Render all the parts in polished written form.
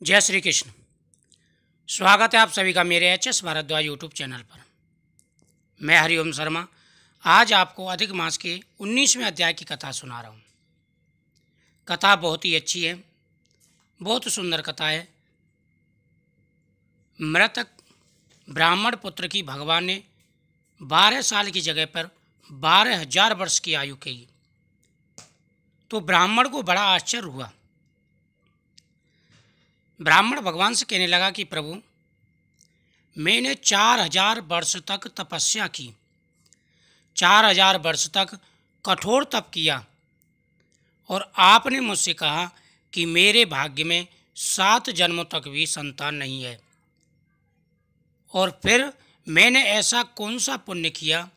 जय श्री कृष्ण। स्वागत है आप सभी का मेरे एच.एस. भारद्वाज यूट्यूब चैनल पर। मैं हरिओम शर्मा आज आपको अधिक मास के 19वें अध्याय की कथा सुना रहा हूँ। कथा बहुत ही अच्छी है, बहुत सुंदर कथा है। मृतक ब्राह्मण पुत्र की भगवान ने 12 साल की जगह पर 12,000 वर्ष की आयु कही तो ब्राह्मण को बड़ा आश्चर्य हुआ। ब्राह्मण भगवान से कहने लगा कि प्रभु, मैंने 4,000 वर्ष तक तपस्या की, 4,000 वर्ष तक कठोर तप किया और आपने मुझसे कहा कि मेरे भाग्य में 7 जन्मों तक भी संतान नहीं है। और फिर मैंने ऐसा कौन सा पुण्य किया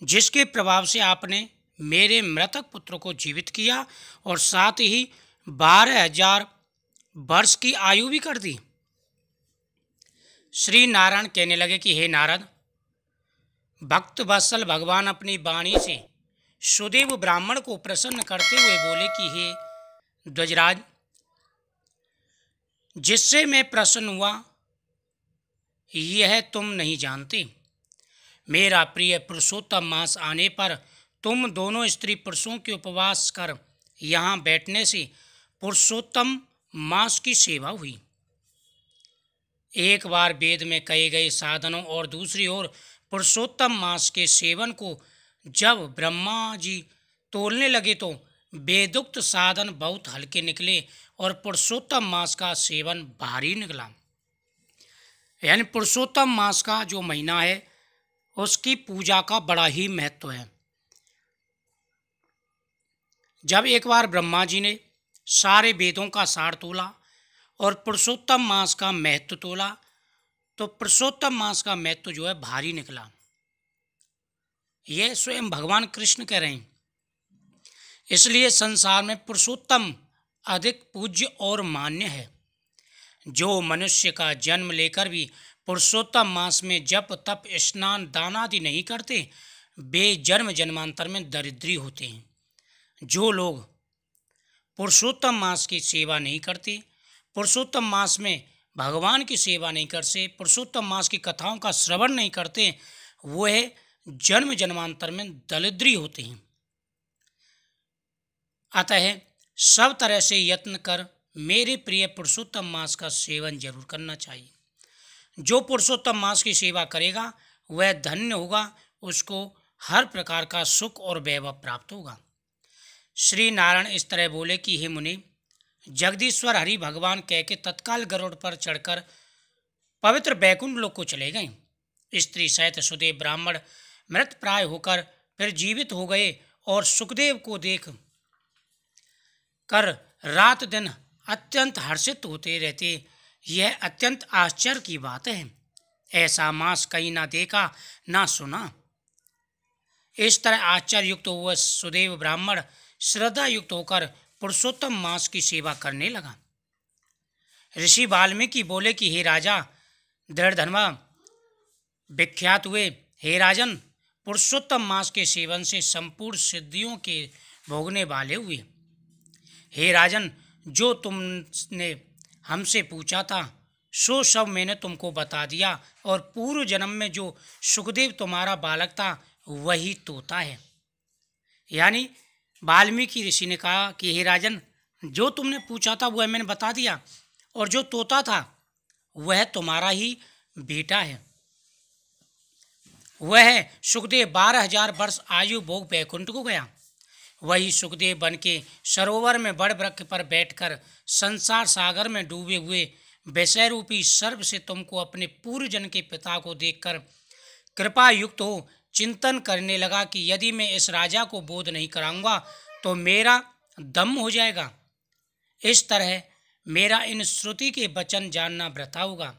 जिसके प्रभाव से आपने मेरे मृतक पुत्र को जीवित किया और साथ ही 12,000 वर्ष की आयु भी कर दी। श्री नारायण कहने लगे कि हे नारद, भक्त वत्सल भगवान अपनी वाणी से सुदेव ब्राह्मण को प्रसन्न करते हुए बोले कि हे ध्वजराज, जिससे मैं प्रसन्न हुआ यह तुम नहीं जानते। मेरा प्रिय पुरुषोत्तम मास आने पर तुम दोनों स्त्री पुरुषों के उपवास कर यहाँ बैठने से पुरुषोत्तम मास की सेवा हुई। एक बार वेद में कहे गए साधनों और दूसरी ओर पुरुषोत्तम मास के सेवन को जब ब्रह्मा जी तोलने लगे तो वेदोक्त साधन बहुत हल्के निकले और पुरुषोत्तम मास का सेवन भारी निकला। यानी पुरुषोत्तम मास का जो महीना है उसकी पूजा का बड़ा ही महत्व है। जब एक बार ब्रह्मा जी ने सारे वेदों का सार तोला और पुरुषोत्तम मास का महत्व तोला तो पुरुषोत्तम मास का महत्व जो है भारी निकला। यह स्वयं भगवान कृष्ण कह रहे हैं। इसलिए संसार में पुरुषोत्तम अधिक पूज्य और मान्य है। जो मनुष्य का जन्म लेकर भी पुरुषोत्तम मास में जप तप स्नान दान आदि नहीं करते वे जन्म जन्मांतर में दरिद्री होते हैं। जो लोग पुरुषोत्तम मास की सेवा नहीं करते, पुरुषोत्तम मास में भगवान की सेवा नहीं करते, पुरुषोत्तम मास की कथाओं का श्रवण नहीं करते, वह जन्म जन्मांतर में दरिद्री होते हैं। अतः सब तरह से यत्न कर मेरे प्रिय पुरुषोत्तम मास का सेवन जरूर करना चाहिए। जो पुरुषोत्तम मास की सेवा करेगा वह धन्य होगा, उसको हर प्रकार का सुख और वैभव प्राप्त होगा। श्री नारायण इस तरह बोले कि हे मुनि, जगदीश्वर हरि भगवान कह के तत्काल गरुड़ पर चढ़कर पवित्र बैकुंठ लोक को चले गए। स्त्री सहित सुदेव ब्राह्मण मृत प्राय होकर फिर जीवित हो गए और सुखदेव को देख कर रात दिन अत्यंत हर्षित होते रहते। यह अत्यंत आश्चर्य की बात है। ऐसा मास कहीं ना देखा ना सुना। इस तरह आश्चर्य युक्त हुआ सुदेव ब्राह्मण श्रद्धा युक्त होकर पुरुषोत्तम मास की सेवा करने लगा। ऋषि वाल्मीकि बोले कि हे राजा दृढ़धर्मा विख्यात हुए, हे राजन, पुरुषोत्तम मास के सेवन से संपूर्ण सिद्धियों के भोगने वाले हुए। हे राजन, जो तुमने हमसे पूछा था सो सब मैंने तुमको बता दिया और पूर्व जन्म में जो सुखदेव तुम्हारा बालक था वही तोता है। यानी वाल्मीकि ऋषि ने कहा कि हे राजन, जो तुमने पूछा था वह मैंने बता दिया और जो तोता था वह तुम्हारा ही बेटा है। वह सुखदेव 12,000 वर्ष आयु भोग वैकुंठ को गया। वही सुखदेव बन के सरोवर में बड़ वृक्ष पर बैठकर संसार सागर में डूबे हुए विषय रूपी सर्प से तुमको अपने पूर्व जन्म के पिता को देखकर कृपा युक्त हो चिंतन करने लगा कि यदि मैं इस राजा को बोध नहीं कराऊंगा तो मेरा दम हो जाएगा। इस तरह मेरा इन श्रुति के वचन जानना वृथा होगा।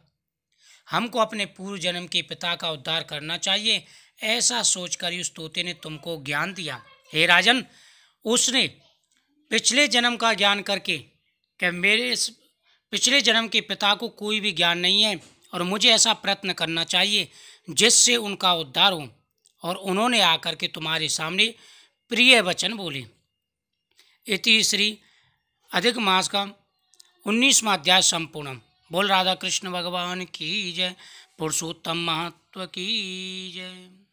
हमको अपने पूर्व जन्म के पिता का उद्धार करना चाहिए। ऐसा सोचकर उस तोते ने तुमको ज्ञान दिया। हे राजन, उसने पिछले जन्म का ज्ञान करके कि मेरे इस पिछले जन्म के पिता को कोई भी ज्ञान नहीं है और मुझे ऐसा प्रयत्न करना चाहिए जिससे उनका उद्धार हो। और उन्होंने आकर के तुम्हारे सामने प्रिय वचन बोले। इति श्री अधिक मास का 19वां अध्याय संपूर्ण। बोल राधा कृष्ण भगवान की जय, पुरुषोत्तम महत्व की जय।